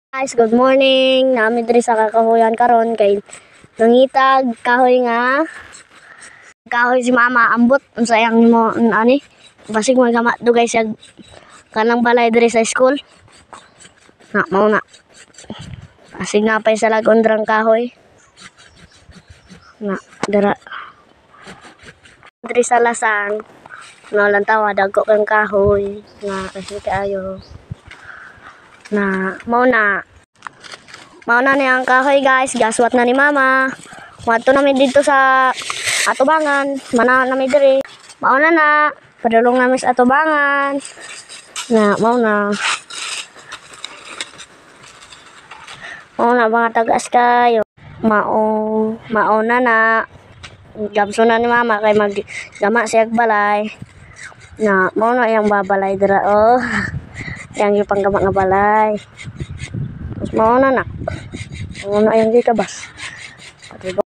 Guys, good morning. Nami diri sa kakahuyan karon kay nangitag kahoy nga kahoy si mama ambot unsa yang mo ani basig magama dugay siya kanang balay diri sa school. Na mao na. Basig na pay sa lagondrang kahoy. Na dira diri sa lasang. Nalang tawa dagko kang kahoy nga kasi kaayo. Na mao na niyang kahoy guys, gaswat na ni mama. Wato namin dito sa atubangan, mana namin diri. Mao na padulong namin sa atubangan. Na mao na mga tagas kayo. Mao na gamso na ni mama kay maggama siya balay. Na mao na yang babalay dira oh. Yang ipanggama nga balay. Tapos mao na yung gikabas.